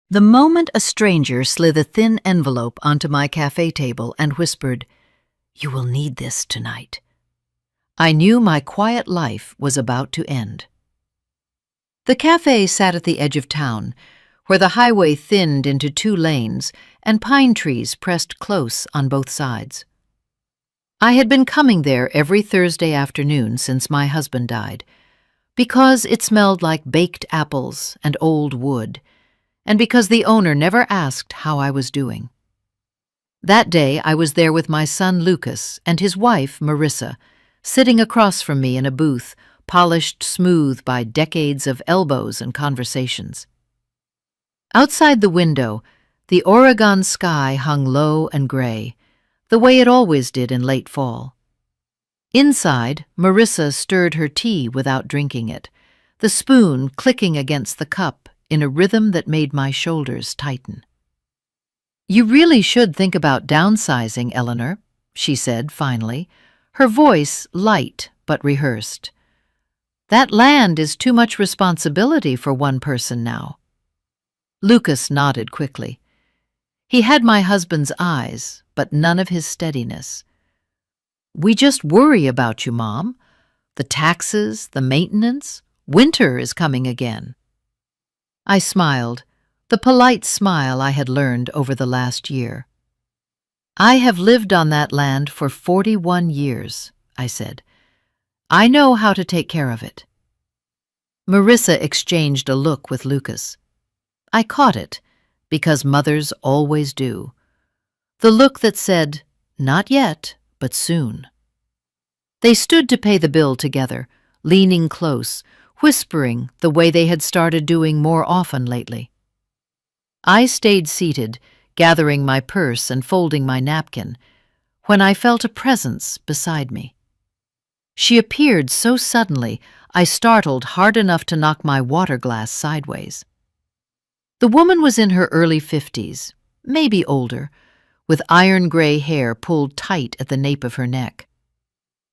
The moment a stranger slid a thin envelope onto my cafe table and whispered, "You will need this tonight," I knew my quiet life was about to end. The cafe sat at the edge of town, where the highway thinned into 2 lanes and pine trees pressed close on both sides. I had been coming there every Thursday afternoon since my husband died, because it smelled like baked apples and old wood, and because the owner never asked how I was doing. That day I was there with my son Lucas and his wife Marissa, sitting across from me in a booth polished smooth by decades of elbows and conversations. Outside the window, the Oregon sky hung low and gray, the way it always did in late fall. Inside, Marissa stirred her tea without drinking it, the spoon clicking against the cup in a rhythm that made my shoulders tighten. "You really should think about downsizing, Eleanor," she said finally, her voice light but rehearsed. "That land is too much responsibility for one person now." Lucas nodded quickly. He had my husband's eyes, but none of his steadiness. "We just worry about you, Mom. The taxes, the maintenance. Winter is coming again." I smiled, the polite smile I had learned over the last year. "I have lived on that land for 41 years, I said. "I know how to take care of it." Marissa exchanged a look with Lucas. I caught it, because mothers always do. The look that said, "Not yet, but soon." They stood to pay the bill together, leaning close, whispering the way they had started doing more often lately. I stayed seated, gathering my purse and folding my napkin, when I felt a presence beside me. She appeared so suddenly, I startled hard enough to knock my water glass sideways. The woman was in her early 50s, maybe older, with iron-gray hair pulled tight at the nape of her neck.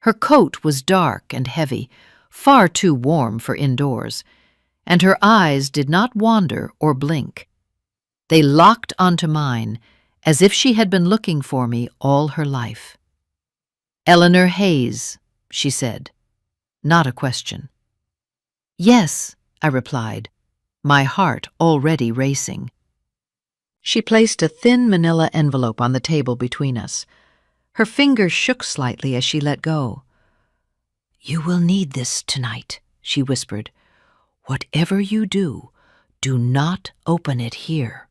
Her coat was dark and heavy, far too warm for indoors, and her eyes did not wander or blink. They locked onto mine, as if she had been looking for me all her life. "Eleanor Hayes," she said, not a question. "Yes," I replied, my heart already racing. She placed a thin manila envelope on the table between us. Her fingers shook slightly as she let go. "You will need this tonight," she whispered. "Whatever you do, do not open it here."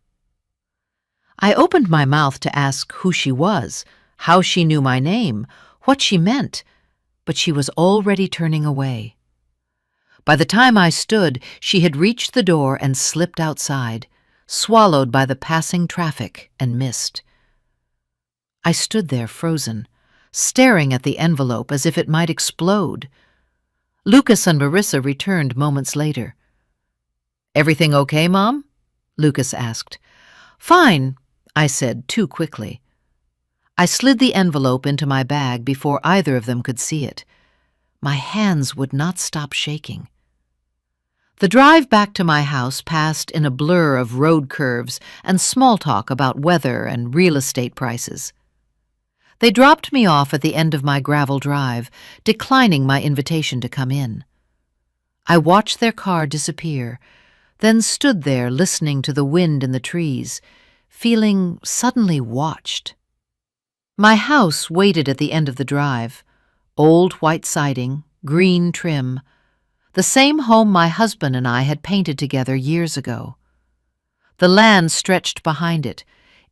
I opened my mouth to ask who she was, how she knew my name, what she meant, but she was already turning away. By the time I stood, she had reached the door and slipped outside, swallowed by the passing traffic and mist. I stood there frozen, staring at the envelope as if it might explode. Lucas and Marissa returned moments later. "Everything okay, Mom?" Lucas asked. "Fine," I said too quickly. I slid the envelope into my bag before either of them could see it. My hands would not stop shaking. The drive back to my house passed in a blur of road curves and small talk about weather and real estate prices. They dropped me off at the end of my gravel drive, declining my invitation to come in. I watched their car disappear, then stood there listening to the wind in the trees, feeling suddenly watched. My house waited at the end of the drive, old white siding, green trim, the same home my husband and I had painted together years ago. The land stretched behind it,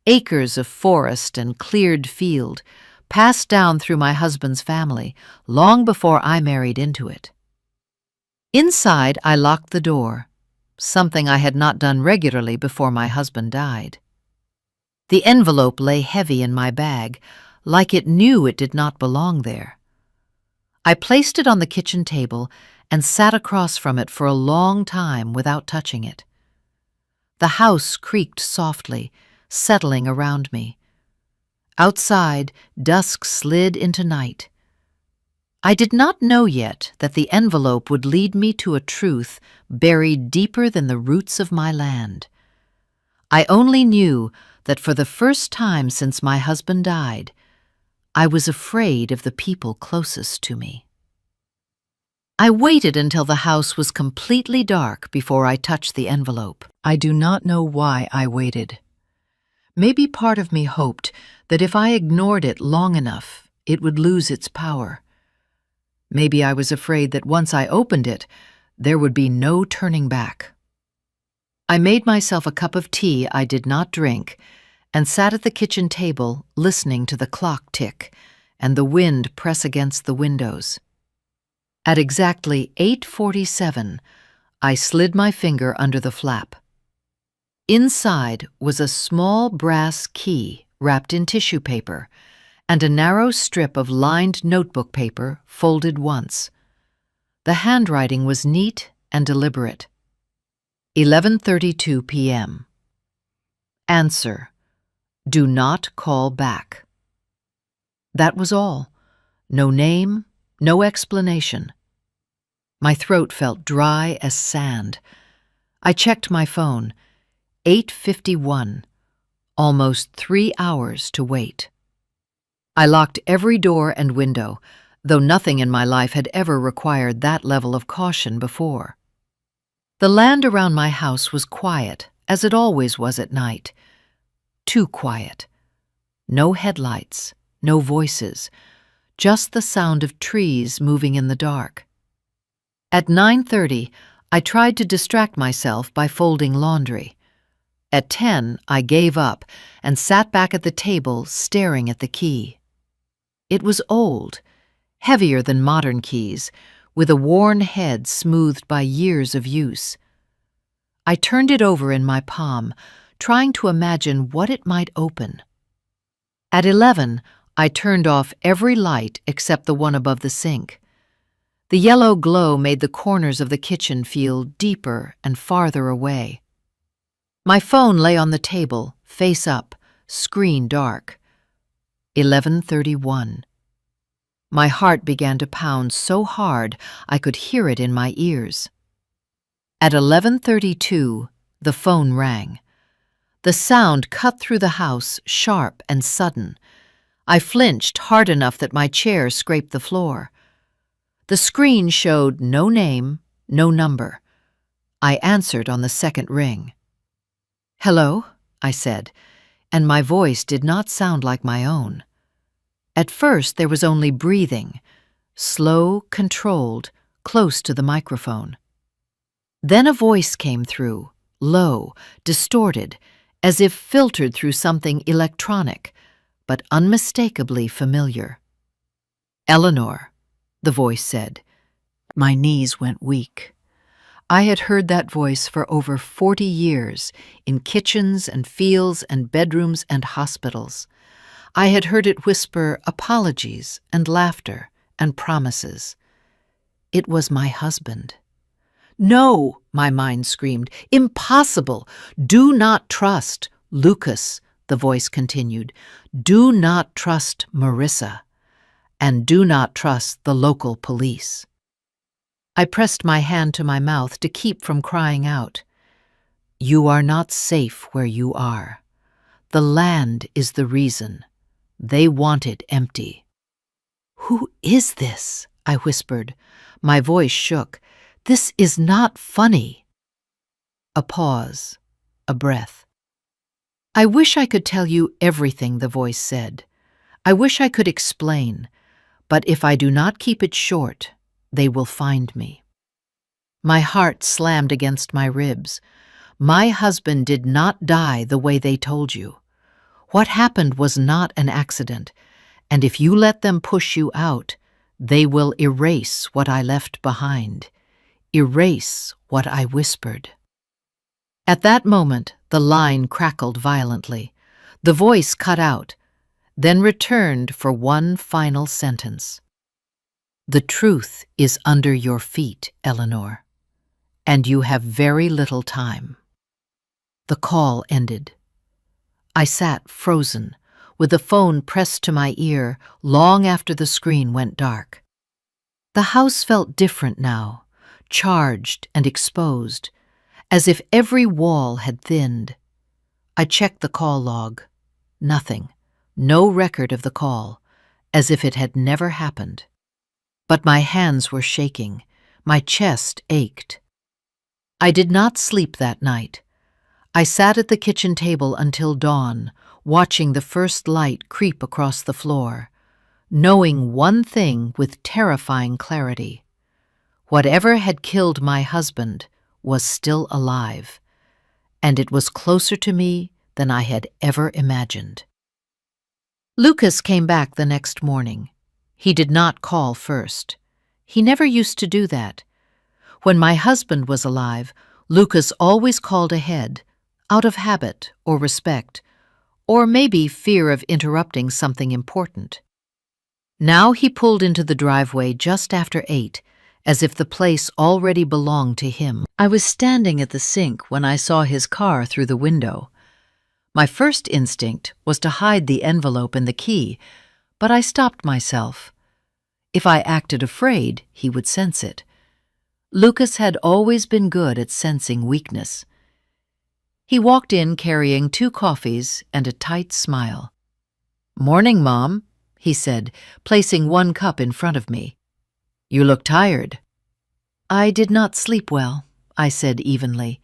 acres of forest and cleared field, passed down through my husband's family long before I married into it. Inside, I locked the door, something I had not done regularly before my husband died. The envelope lay heavy in my bag, like it knew it did not belong there. I placed it on the kitchen table and sat across from it for a long time without touching it. The house creaked softly, settling around me. Outside, dusk slid into night. I did not know yet that the envelope would lead me to a truth buried deeper than the roots of my land. I only knew that for the first time since my husband died, I was afraid of the people closest to me. I waited until the house was completely dark before I touched the envelope. I do not know why I waited. Maybe part of me hoped that if I ignored it long enough, it would lose its power. Maybe I was afraid that once I opened it, there would be no turning back. I made myself a cup of tea I did not drink and sat at the kitchen table listening to the clock tick and the wind press against the windows. At exactly 8:47, I slid my finger under the flap. Inside was a small brass key wrapped in tissue paper and a narrow strip of lined notebook paper folded once. The handwriting was neat and deliberate. 11:32 p.m. Answer: do not call back. That was all. No name, no explanation. My throat felt dry as sand. I checked my phone. 8:51. Almost 3 hours to wait. I locked every door and window, though nothing in my life had ever required that level of caution before. The land around my house was quiet, as it always was at night. Too quiet. No headlights, no voices, just the sound of trees moving in the dark. At 9:30, I tried to distract myself by folding laundry. At 10, I gave up and sat back at the table staring at the key. It was old, heavier than modern keys, with a worn head smoothed by years of use. I turned it over in my palm, trying to imagine what it might open. At 11, I turned off every light except the one above the sink. The yellow glow made the corners of the kitchen feel deeper and farther away. My phone lay on the table, face up, screen dark. 11:31. My heart began to pound so hard I could hear it in my ears. At 11:32, the phone rang. The sound cut through the house, sharp and sudden. I flinched hard enough that my chair scraped the floor. The screen showed no name, no number. I answered on the second ring. "Hello," I said, and my voice did not sound like my own. At first there was only breathing, slow, controlled, close to the microphone. Then a voice came through, low, distorted, as if filtered through something electronic, but unmistakably familiar. "Eleanor," the voice said. My knees went weak. I had heard that voice for over 40 years, in kitchens and fields and bedrooms and hospitals. I had heard it whisper apologies and laughter and promises. It was my husband. "No," my mind screamed. "Impossible! Do not trust Lucas," the voice continued. "Do not trust Marissa. And do not trust the local police." I pressed my hand to my mouth to keep from crying out. "You are not safe where you are. The land is the reason. They want it empty." "Who is this?" I whispered. My voice shook. "This is not funny." A pause, a breath. "I wish I could tell you everything," the voice said. "I wish I could explain, but if I do not keep it short, they will find me." My heart slammed against my ribs. My husband did not die the way they told you. What happened was not an accident, and if you let them push you out, they will erase what I left behind, erase what I whispered. At that moment, the line crackled violently. The voice cut out, then returned for one final sentence. "The truth is under your feet, Eleanor, and you have very little time." The call ended. I sat frozen, with the phone pressed to my ear long after the screen went dark. The house felt different now, charged and exposed, as if every wall had thinned. I checked the call log. Nothing. No record of the call, as if it had never happened. But my hands were shaking. My chest ached. I did not sleep that night. I sat at the kitchen table until dawn, watching the first light creep across the floor, knowing one thing with terrifying clarity. Whatever had killed my husband was still alive, and it was closer to me than I had ever imagined. Lucas came back the next morning. He did not call first. He never used to do that. When my husband was alive, Lucas always called ahead, out of habit or respect, or maybe fear of interrupting something important. Now he pulled into the driveway just after 8, as if the place already belonged to him. I was standing at the sink when I saw his car through the window. My first instinct was to hide the envelope and the key, but I stopped myself. If I acted afraid, he would sense it. Lucas had always been good at sensing weakness. He walked in carrying 2 coffees and a tight smile. "Morning, Mom," he said, placing 1 cup in front of me. "You look tired." "I did not sleep well," I said evenly.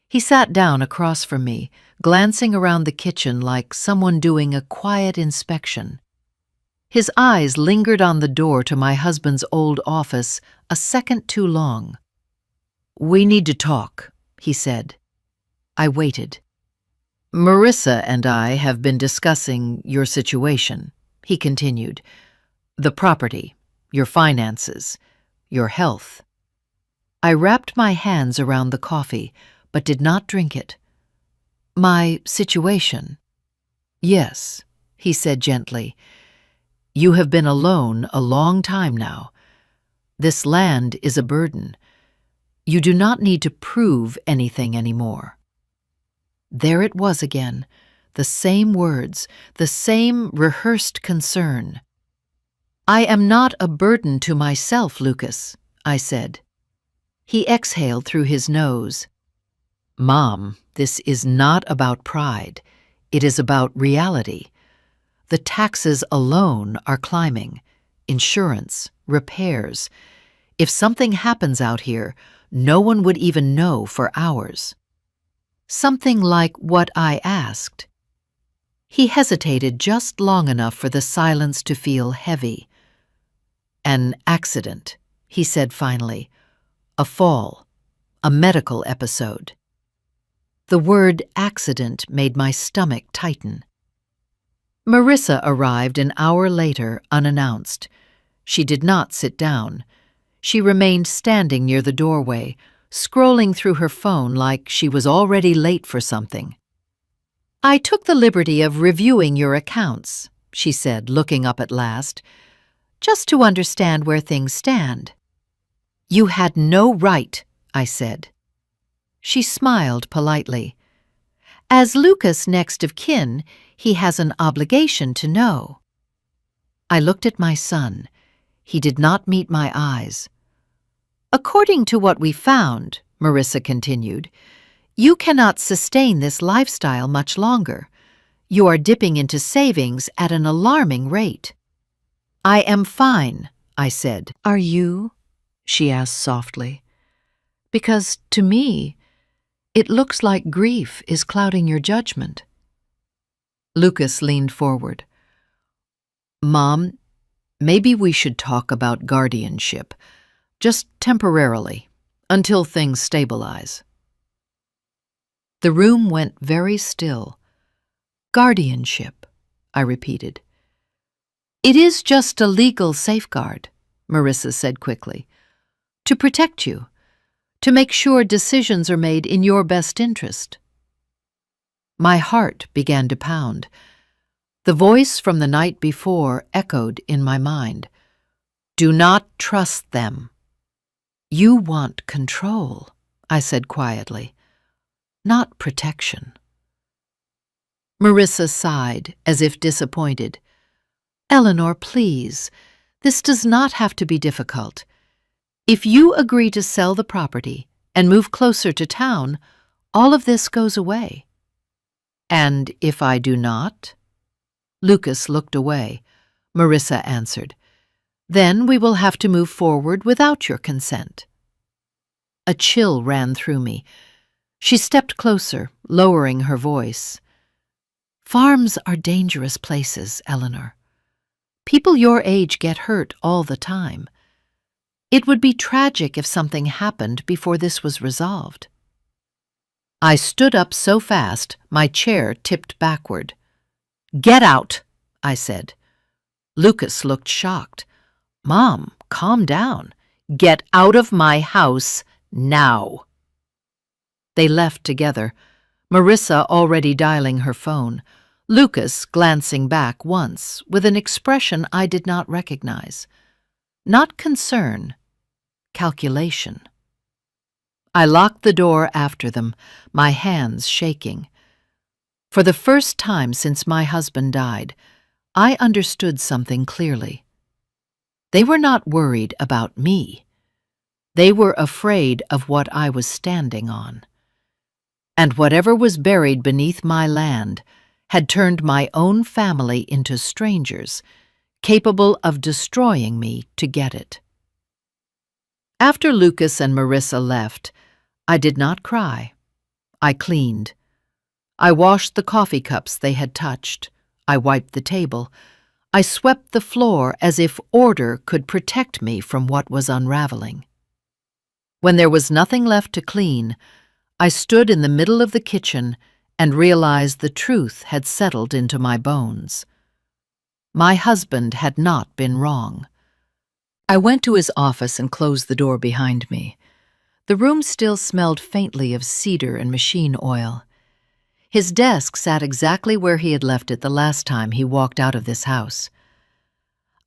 He sat down across from me, glancing around the kitchen like someone doing a quiet inspection. His eyes lingered on the door to my husband's old office a second too long. "We need to talk," he said. I waited. "Marissa and I have been discussing your situation," he continued. "The property, your finances, your health." I wrapped my hands around the coffee, but did not drink it. "My situation?" "Yes," he said gently. "You have been alone a long time now. This land is a burden. You do not need to prove anything anymore." There it was again, the same words, the same rehearsed concern. "I am not a burden to myself, Lucas," I said. He exhaled through his nose. "Mom, this is not about pride. It is about reality. The taxes alone are climbing. Insurance, repairs. If something happens out here, no one would even know for hours." Something like what I asked. He hesitated just long enough for the silence to feel heavy. "An accident," he said finally. "A fall. A medical episode." The word accident made my stomach tighten. Marissa arrived an hour later unannounced. She did not sit down. She remained standing near the doorway, scrolling through her phone like she was already late for something. "I took the liberty of reviewing your accounts," she said, looking up at last, "just to understand where things stand." "You had no right," I said. She smiled politely. "As Lucas' next of kin, he has an obligation to know." I looked at my son. He did not meet my eyes. "According to what we found," Marissa continued, "you cannot sustain this lifestyle much longer. You are dipping into savings at an alarming rate." "I am fine," I said. "Are you?" she asked softly. "Because to me, it looks like grief is clouding your judgment." Lucas leaned forward. "Mom, maybe we should talk about guardianship. Just temporarily, until things stabilize." The room went very still. "Guardianship," I repeated. "It is just a legal safeguard," Marissa said quickly, "to protect you, to make sure decisions are made in your best interest." My heart began to pound. The voice from the night before echoed in my mind. "Do not trust them." "You want control," I said quietly, "not protection." Marissa sighed, as if disappointed. "Eleanor, please, this does not have to be difficult. If you agree to sell the property and move closer to town, all of this goes away." And if I do not? Lucas looked away. Marissa answered, Then we will have to move forward without your consent. A chill ran through me. She stepped closer, lowering her voice. Farms are dangerous places, Eleanor. People your age get hurt all the time. It would be tragic if something happened before this was resolved. I stood up so fast, my chair tipped backward. Get out, I said. Lucas looked shocked. Mom, calm down. Get out of my house now. They left together, Marissa already dialing her phone, Lucas glancing back once with an expression I did not recognize. Not concern, calculation. I locked the door after them, my hands shaking. For the first time since my husband died, I understood something clearly. They were not worried about me. They were afraid of what I was standing on. And whatever was buried beneath my land had turned my own family into strangers, capable of destroying me to get it. After Lucas and Marissa left, I did not cry. I cleaned. I washed the coffee cups they had touched. I wiped the table. I swept the floor as if order could protect me from what was unraveling. When there was nothing left to clean, I stood in the middle of the kitchen and realized the truth had settled into my bones. My husband had not been wrong. I went to his office and closed the door behind me. The room still smelled faintly of cedar and machine oil. His desk sat exactly where he had left it the last time he walked out of this house.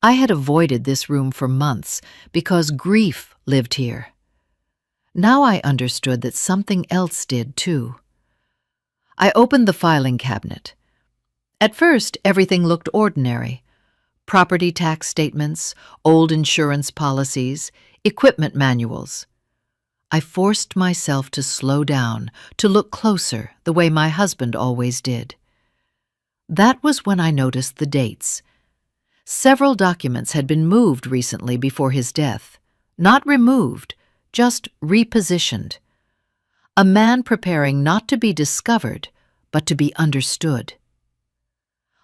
I had avoided this room for months because grief lived here. Now I understood that something else did too. I opened the filing cabinet. At first, everything looked ordinary. Property tax statements, old insurance policies, equipment manuals. I forced myself to slow down, to look closer, the way my husband always did. That was when I noticed the dates. Several documents had been moved recently before his death. Not removed, just repositioned. A man preparing not to be discovered, but to be understood.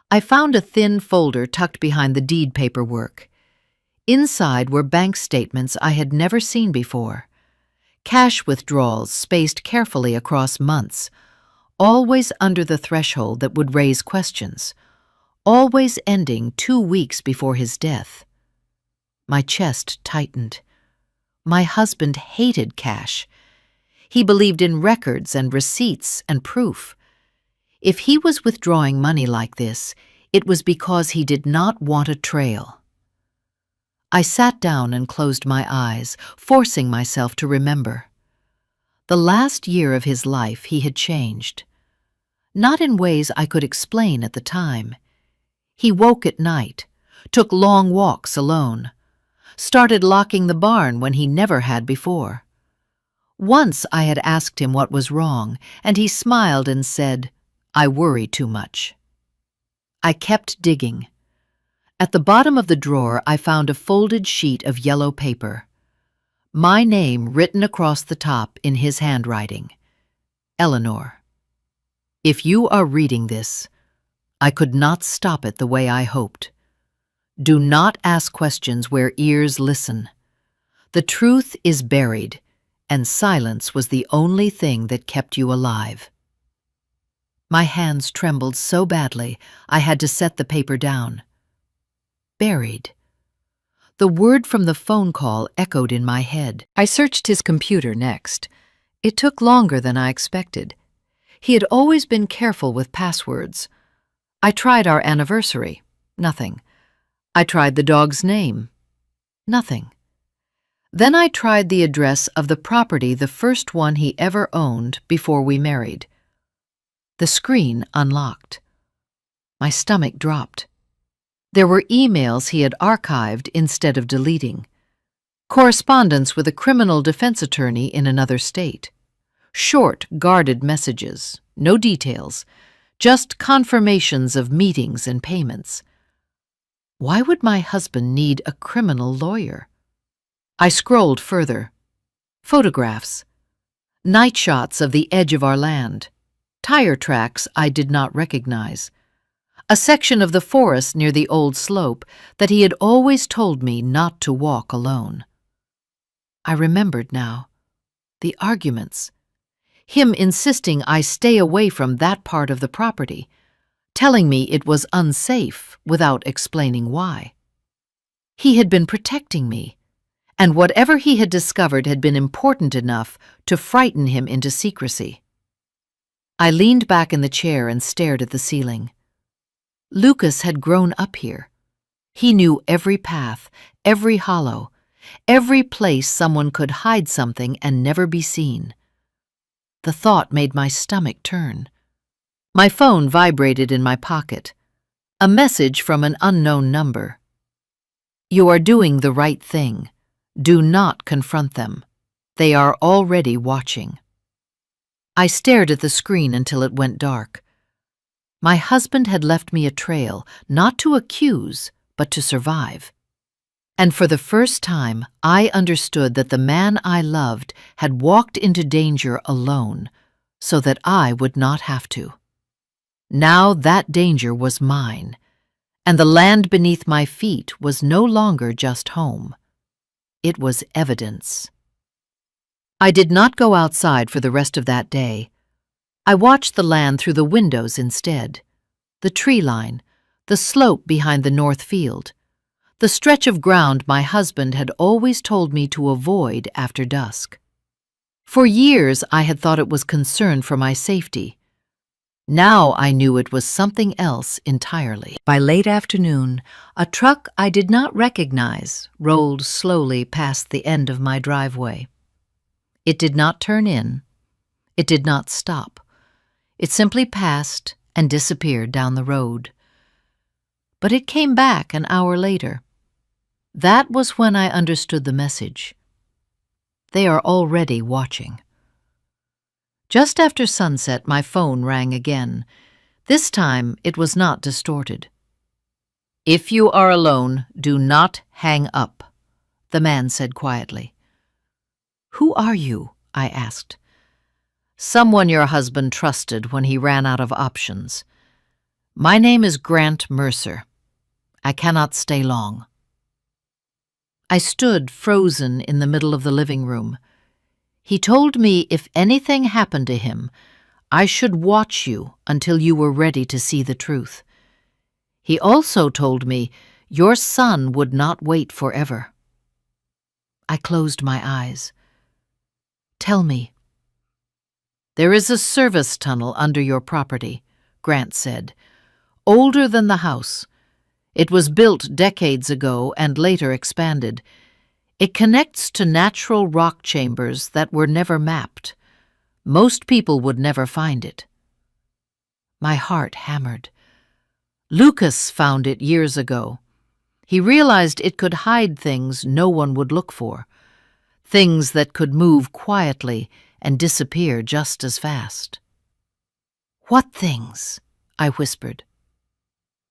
I found a thin folder tucked behind the deed paperwork. Inside were bank statements I had never seen before. Cash withdrawals spaced carefully across months, always under the threshold that would raise questions, always ending 2 weeks before his death. My chest tightened. My husband hated cash. He believed in records and receipts and proof. If he was withdrawing money like this, it was because he did not want a trail. I sat down and closed my eyes, forcing myself to remember. The last year of his life he had changed. Not in ways I could explain at the time. He woke at night, took long walks alone, started locking the barn when he never had before. Once I had asked him what was wrong, and he smiled and said, "I worry too much." I kept digging. At the bottom of the drawer, I found a folded sheet of yellow paper. My name written across the top in his handwriting. Eleanor. If you are reading this, I could not stop it the way I hoped. Do not ask questions where ears listen. The truth is buried, and silence was the only thing that kept you alive. My hands trembled so badly, I had to set the paper down. Buried. The word from the phone call echoed in my head. I searched his computer next. It took longer than I expected. He had always been careful with passwords. I tried our anniversary. Nothing. I tried the dog's name. Nothing. Then I tried the address of the property, the first one he ever owned before we married. The screen unlocked. My stomach dropped. There were emails he had archived instead of deleting. Correspondence with a criminal defense attorney in another state. Short, guarded messages, no details, just confirmations of meetings and payments. Why would my husband need a criminal lawyer? I scrolled further. Photographs. Night shots of the edge of our land. Tire tracks I did not recognize. A section of the forest near the old slope that he had always told me not to walk alone. I remembered now. The arguments. Him insisting I stay away from that part of the property, telling me it was unsafe without explaining why. He had been protecting me, and whatever he had discovered had been important enough to frighten him into secrecy. I leaned back in the chair and stared at the ceiling. Lucas had grown up here. He knew every path, every hollow, every place someone could hide something and never be seen. The thought made my stomach turn. My phone vibrated in my pocket. A message from an unknown number. You are doing the right thing. Do not confront them. They are already watching. I stared at the screen until it went dark. My husband had left me a trail, not to accuse, but to survive. And for the first time, I understood that the man I loved had walked into danger alone, so that I would not have to. Now that danger was mine, and the land beneath my feet was no longer just home. It was evidence. I did not go outside for the rest of that day. I watched the land through the windows instead. The tree line, the slope behind the north field, the stretch of ground my husband had always told me to avoid after dusk. For years I had thought it was concern for my safety. Now I knew it was something else entirely. By late afternoon, a truck I did not recognize rolled slowly past the end of my driveway. It did not turn in. It did not stop. It simply passed and disappeared down the road. But it came back an hour later. That was when I understood the message. They are already watching. Just after sunset, my phone rang again. This time, it was not distorted. If you are alone, do not hang up, the man said quietly. Who are you? I asked. Someone your husband trusted when he ran out of options. My name is Grant Mercer. I cannot stay long. I stood frozen in the middle of the living room. He told me if anything happened to him, I should watch you until you were ready to see the truth. He also told me your son would not wait forever. I closed my eyes. Tell me. There is a service tunnel under your property, Grant said, older than the house. It was built decades ago and later expanded. It connects to natural rock chambers that were never mapped. Most people would never find it. My heart hammered. Lucas found it years ago. He realized it could hide things no one would look for, things that could move quietly and disappear just as fast. What things? I whispered.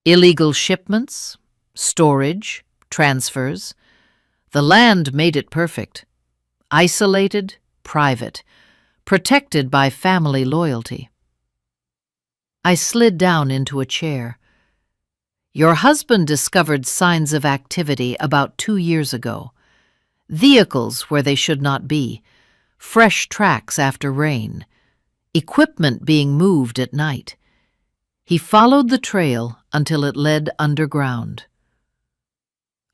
Illegal shipments, storage, transfers. The land made it perfect. Isolated, private, protected by family loyalty. I slid down into a chair. Your husband discovered signs of activity about 2 years ago. Vehicles where they should not be, fresh tracks after rain, equipment being moved at night. He followed the trail until it led underground.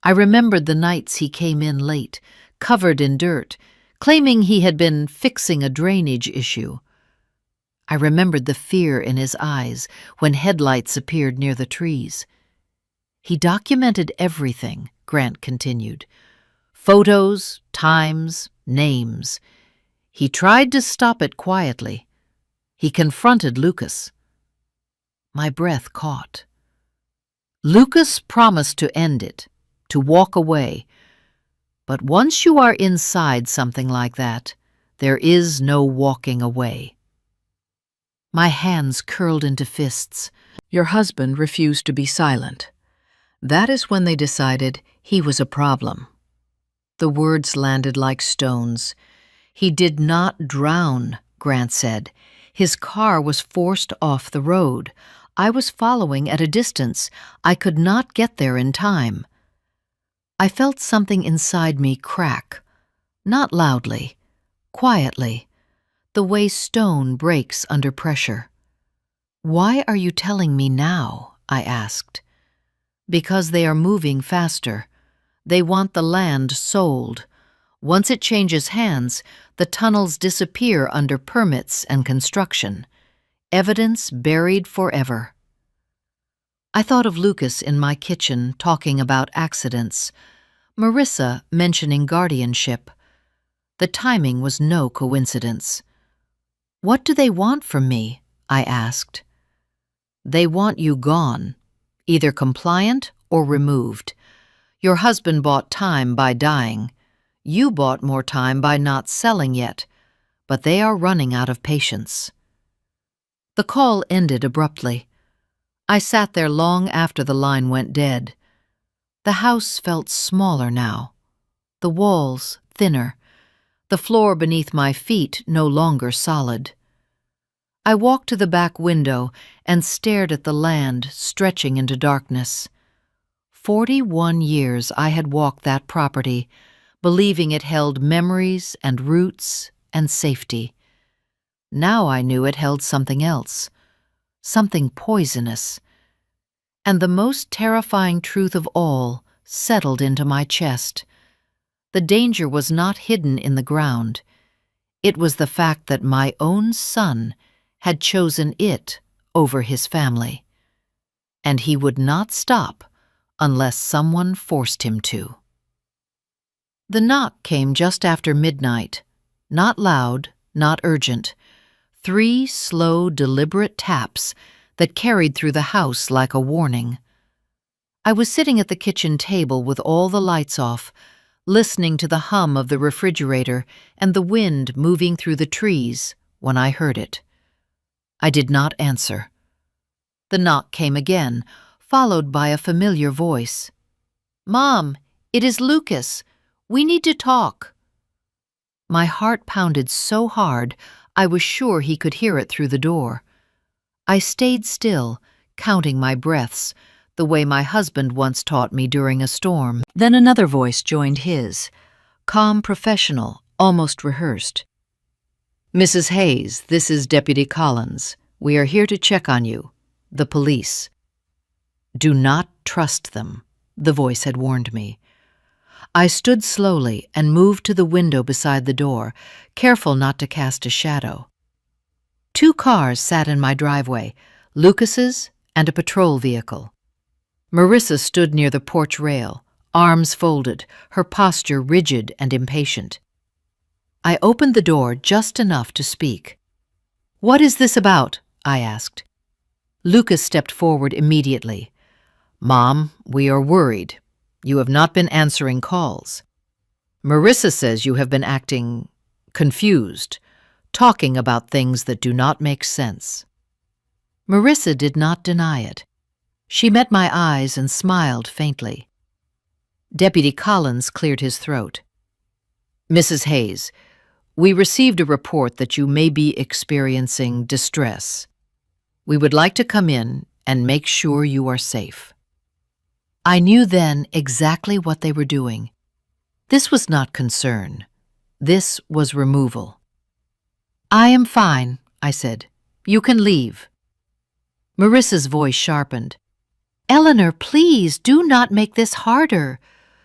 I remembered the nights he came in late, covered in dirt, claiming he had been fixing a drainage issue. I remembered the fear in his eyes when headlights appeared near the trees. He documented everything, Grant continued. Photos, times, names. He tried to stop it quietly. He confronted Lucas. My breath caught. Lucas promised to end it, to walk away. But once you are inside something like that, there is no walking away. My hands curled into fists. Your husband refused to be silent. That is when they decided he was a problem. The words landed like stones. He did not drown, Grant said. His car was forced off the road. I was following at a distance. I could not get there in time. I felt something inside me crack. Not loudly, quietly, the way stone breaks under pressure. "Why are you telling me now?" I asked. "Because they are moving faster. They want the land sold. Once it changes hands, the tunnels disappear under permits and construction. Evidence buried forever." I thought of Lucas in my kitchen talking about accidents, Marissa mentioning guardianship. The timing was no coincidence. "What do they want from me?" I asked. "They want you gone, either compliant or removed. Your husband bought time by dying. You bought more time by not selling yet, but they are running out of patience." The call ended abruptly. I sat there long after the line went dead. The house felt smaller now, the walls thinner, the floor beneath my feet no longer solid. I walked to the back window and stared at the land stretching into darkness. 41 years I had walked that property, believing it held memories and roots and safety. Now I knew it held something else, something poisonous. And the most terrifying truth of all settled into my chest. The danger was not hidden in the ground. It was the fact that my own son had chosen it over his family. And he would not stop unless someone forced him to. The knock came just after midnight. Not loud, not urgent. 3 slow, deliberate taps that carried through the house like a warning. I was sitting at the kitchen table with all the lights off, listening to the hum of the refrigerator and the wind moving through the trees when I heard it. I did not answer. The knock came again, followed by a familiar voice. "Mom, it is Lucas. We need to talk." My heart pounded so hard I was sure he could hear it through the door. I stayed still, counting my breaths, the way my husband once taught me during a storm. Then another voice joined his, calm, professional, almost rehearsed. "Mrs. Hayes, this is Deputy Collins. We are here to check on you. The police." "Do not trust them," the voice had warned me. I stood slowly and moved to the window beside the door, careful not to cast a shadow. 2 cars sat in my driveway, Lucas's and a patrol vehicle. Marissa stood near the porch rail, arms folded, her posture rigid and impatient. I opened the door just enough to speak. "What is this about?" I asked. Lucas stepped forward immediately. "Mom, we are worried. You have not been answering calls. Marissa says you have been acting confused, talking about things that do not make sense." Marissa did not deny it. She met my eyes and smiled faintly. Deputy Collins cleared his throat. "Mrs. Hayes, we received a report that you may be experiencing distress. We would like to come in and make sure you are safe." I knew then exactly what they were doing. This was not concern. This was removal. "I am fine," I said. "You can leave." Marissa's voice sharpened. "Eleanor, please do not make this harder.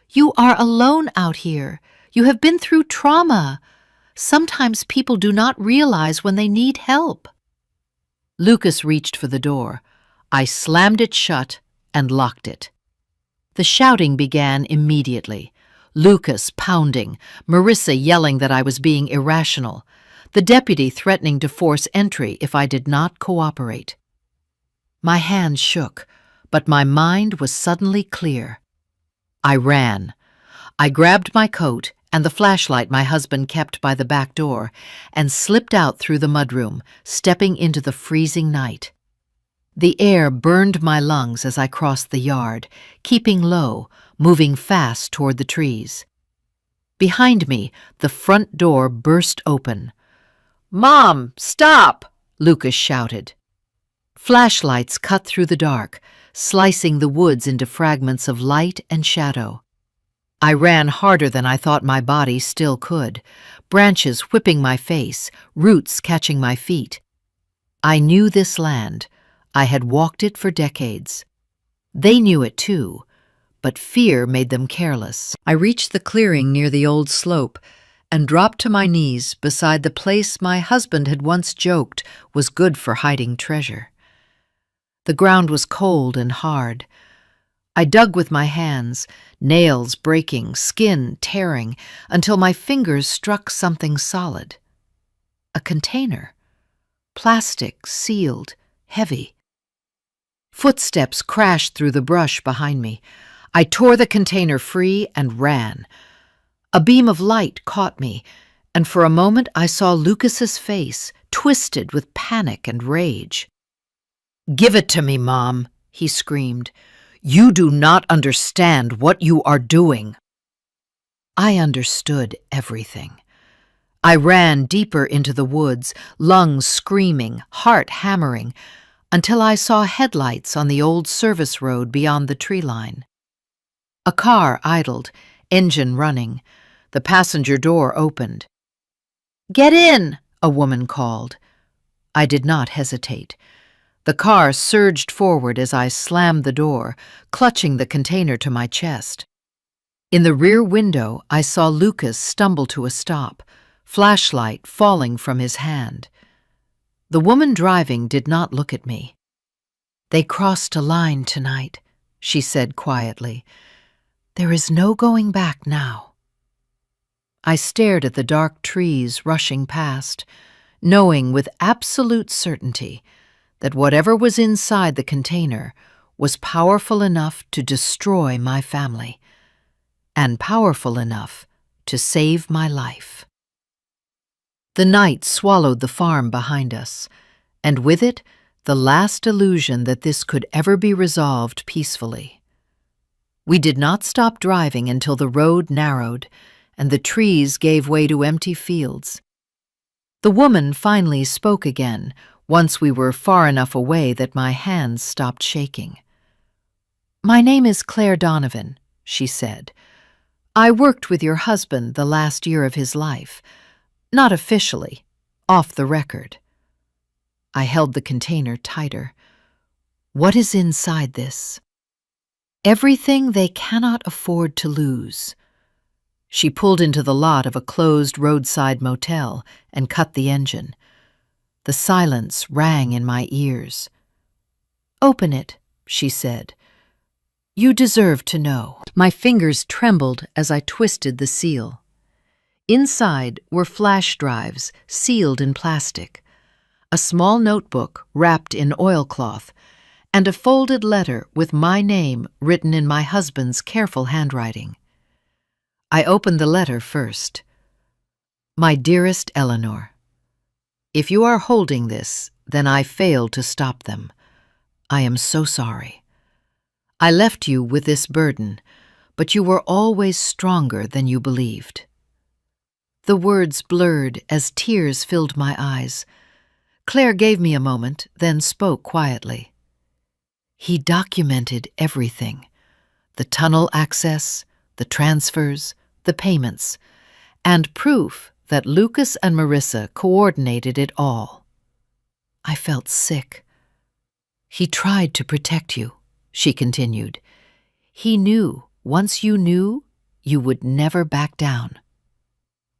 You are alone out here. You have been through trauma. Sometimes people do not realize when they need help." Lucas reached for the door. I slammed it shut and locked it. The shouting began immediately. Lucas pounding, Marissa yelling that I was being irrational, the deputy threatening to force entry if I did not cooperate. My hands shook, but my mind was suddenly clear. I ran. I grabbed my coat and the flashlight my husband kept by the back door, and slipped out through the mudroom, stepping into the freezing night. The air burned my lungs as I crossed the yard, keeping low, moving fast toward the trees. Behind me, the front door burst open. "Mom, stop!" Lucas shouted. Flashlights cut through the dark, slicing the woods into fragments of light and shadow. I ran harder than I thought my body still could, branches whipping my face, roots catching my feet. I knew this land. I had walked it for decades. They knew it too, but fear made them careless. I reached the clearing near the old slope and dropped to my knees beside the place my husband had once joked was good for hiding treasure. The ground was cold and hard. I dug with my hands, nails breaking, skin tearing, until my fingers struck something solid. A container. Plastic, sealed, heavy. Footsteps crashed through the brush behind me. I tore the container free and ran. A beam of light caught me, and for a moment I saw Lucas's face, twisted with panic and rage. "Give it to me, Mom," he screamed. "You do not understand what you are doing." I understood everything. I ran deeper into the woods, lungs screaming, heart hammering, until I saw headlights on the old service road beyond the tree line. A car idled, engine running. The passenger door opened. "Get in!" a woman called. I did not hesitate. The car surged forward as I slammed the door, clutching the container to my chest. In the rear window, I saw Lucas stumble to a stop, flashlight falling from his hand. The woman driving did not look at me. "They crossed a line tonight," she said quietly. "There is no going back now." I stared at the dark trees rushing past, knowing with absolute certainty that whatever was inside the container was powerful enough to destroy my family, and powerful enough to save my life. The night swallowed the farm behind us, and with it, the last illusion that this could ever be resolved peacefully. We did not stop driving until the road narrowed, and the trees gave way to empty fields. The woman finally spoke again, once we were far enough away that my hands stopped shaking. "My name is Claire Donovan," she said. "I worked with your husband the last year of his life. Not officially, off the record." I held the container tighter. "What is inside this?" "Everything they cannot afford to lose." She pulled into the lot of a closed roadside motel and cut the engine. The silence rang in my ears. "Open it," she said. "You deserve to know." My fingers trembled as I twisted the seal. Inside were flash drives sealed in plastic, a small notebook wrapped in oilcloth, and a folded letter with my name written in my husband's careful handwriting. I opened the letter first. "My dearest Eleanor, if you are holding this, then I failed to stop them. I am so sorry. I left you with this burden, but you were always stronger than you believed." The words blurred as tears filled my eyes. Claire gave me a moment, then spoke quietly. "He documented everything. The tunnel access, the transfers, the payments, and proof that Lucas and Marissa coordinated it all." I felt sick. "He tried to protect you," she continued. "He knew once you knew, you would never back down."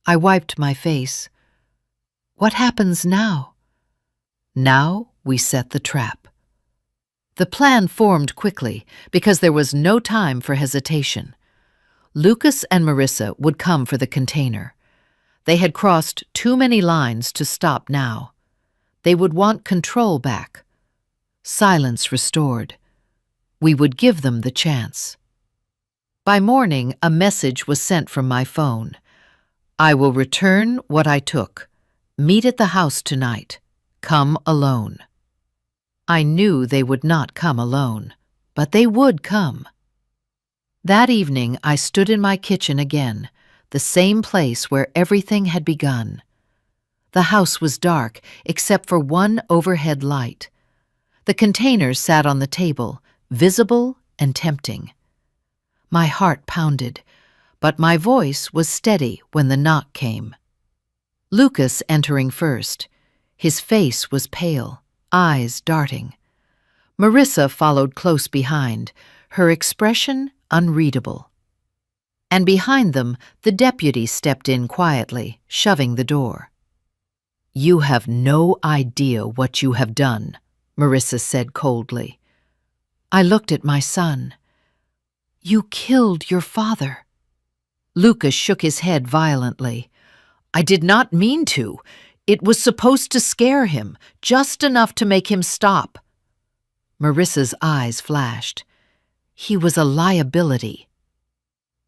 I wiped my face. "What happens now?" "Now we set the trap." The plan formed quickly because there was no time for hesitation. Lucas and Marissa would come for the container. They had crossed too many lines to stop now. They would want control back. Silence restored. We would give them the chance. By morning, a message was sent from my phone. I will return what I took. Meet at the house tonight. Come alone. I knew they would not come alone, but they would come. That evening I stood in my kitchen again, the same place where everything had begun. The house was dark except for one overhead light. The containers sat on the table, visible and tempting. My heart pounded, but my voice was steady when the knock came. Lucas entering first. His face was pale, eyes darting. Marissa followed close behind, her expression unreadable. And behind them, the deputy stepped in quietly, shoving the door. "You have no idea what you have done," Marissa said coldly. I looked at my son. "You killed your father." Lucas shook his head violently. "I did not mean to. It was supposed to scare him, just enough to make him stop." Marissa's eyes flashed. "He was a liability."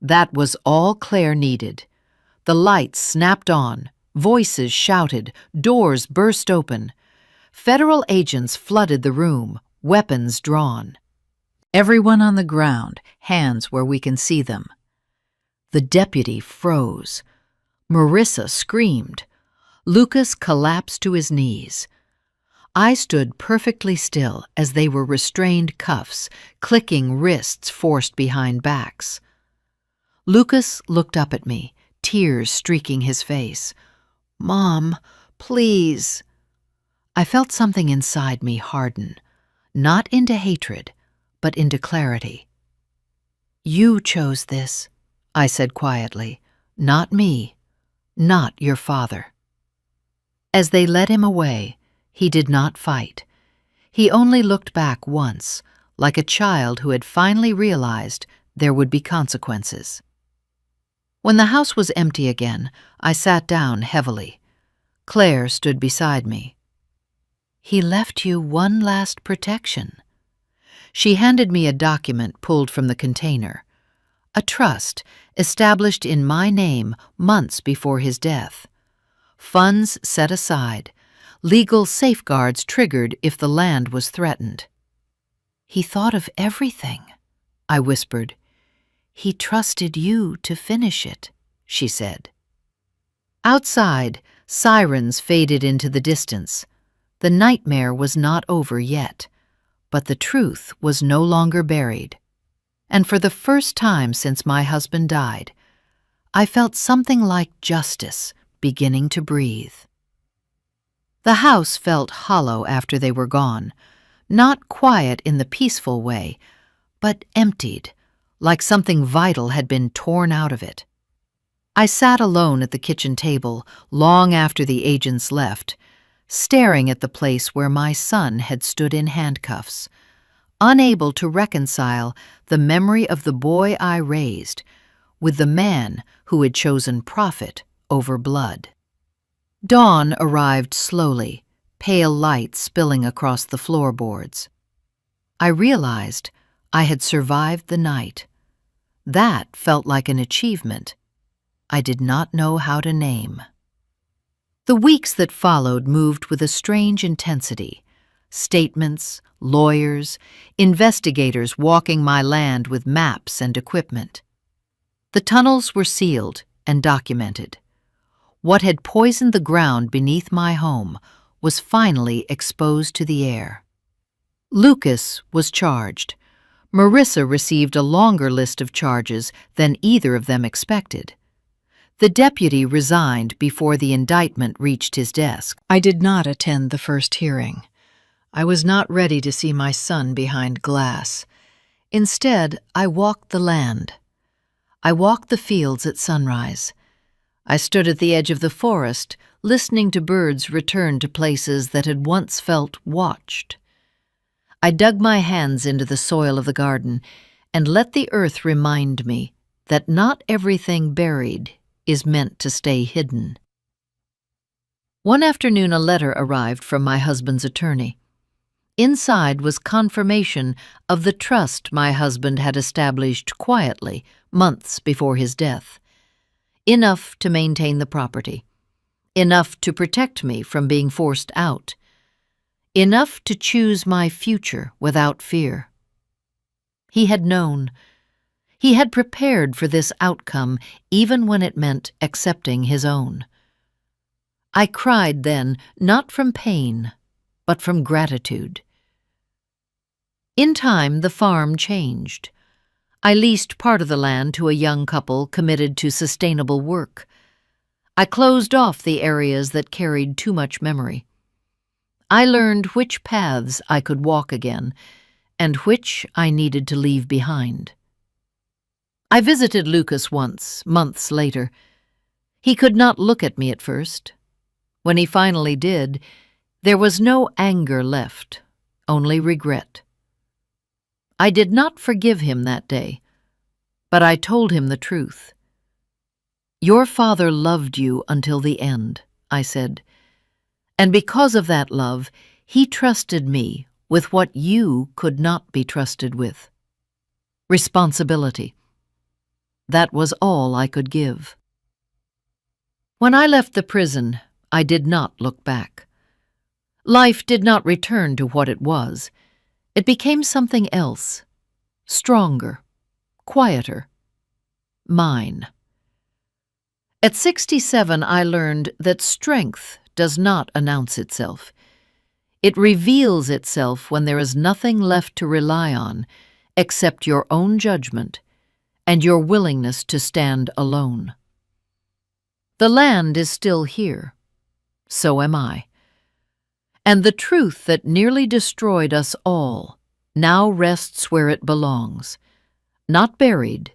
That was all Claire needed. The lights snapped on, voices shouted, doors burst open. Federal agents flooded the room, weapons drawn. Everyone on the ground, hands where we can see them. The deputy froze. Marissa screamed. Lucas collapsed to his knees. I stood perfectly still as they were restrained cuffs, clicking wrists forced behind backs. Lucas looked up at me, tears streaking his face. "Mom, please." I felt something inside me harden, not into hatred, but into clarity. "You chose this," I said quietly, "not me, not your father." As they led him away, he did not fight. He only looked back once, like a child who had finally realized there would be consequences. When the house was empty again, I sat down heavily. Claire stood beside me. "He left you one last protection." She handed me a document pulled from the container. A trust established in my name months before his death. Funds set aside, legal safeguards triggered if the land was threatened. "He thought of everything," I whispered. "He trusted you to finish it," she said. Outside, sirens faded into the distance. The nightmare was not over yet, but the truth was no longer buried. And for the first time since my husband died, I felt something like justice beginning to breathe. The house felt hollow after they were gone, not quiet in the peaceful way, but emptied, like something vital had been torn out of it. I sat alone at the kitchen table long after the agents left, staring at the place where my son had stood in handcuffs, unable to reconcile the memory of the boy I raised with the man who had chosen profit over blood. Dawn arrived slowly, pale light spilling across the floorboards. I realized I had survived the night. That felt like an achievement I did not know how to name. The weeks that followed moved with a strange intensity. Statements, lawyers, investigators walking my land with maps and equipment. The tunnels were sealed and documented. What had poisoned the ground beneath my home was finally exposed to the air. Lucas was charged. Marissa received a longer list of charges than either of them expected. The deputy resigned before the indictment reached his desk. I did not attend the first hearing. I was not ready to see my son behind glass. Instead, I walked the land. I walked the fields at sunrise. I stood at the edge of the forest, listening to birds return to places that had once felt watched. I dug my hands into the soil of the garden and let the earth remind me that not everything buried is meant to stay hidden. One afternoon, a letter arrived from my husband's attorney. Inside was confirmation of the trust my husband had established quietly months before his death. enough to maintain the property, enough to protect me from being forced out, enough to choose my future without fear. He had known. He had prepared for this outcome even when it meant accepting his own. I cried then, not from pain, but from gratitude. In time, the farm changed. I leased part of the land to a young couple committed to sustainable work. I closed off the areas that carried too much memory. I learned which paths I could walk again, and which I needed to leave behind. I visited Lucas once, months later. He could not look at me at first. When he finally did, there was no anger left, only regret. I did not forgive him that day, but I told him the truth. "Your father loved you until the end," I said, "and because of that love, he trusted me with what you could not be trusted with. Responsibility. That was all I could give." When I left the prison, I did not look back. Life did not return to what it was. It became something else, stronger, quieter, mine. At 67, I learned that strength does not announce itself. It reveals itself when there is nothing left to rely on except your own judgment and your willingness to stand alone. The land is still here. So am I. And the truth that nearly destroyed us all now rests where it belongs, not buried,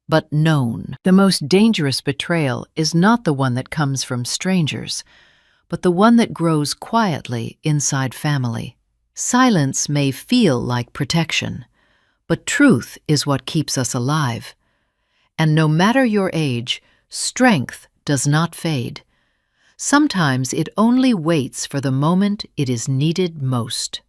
but known. The most dangerous betrayal is not the one that comes from strangers, but the one that grows quietly inside family. Silence may feel like protection, but truth is what keeps us alive. And no matter your age, strength does not fade. Sometimes it only waits for the moment it is needed most.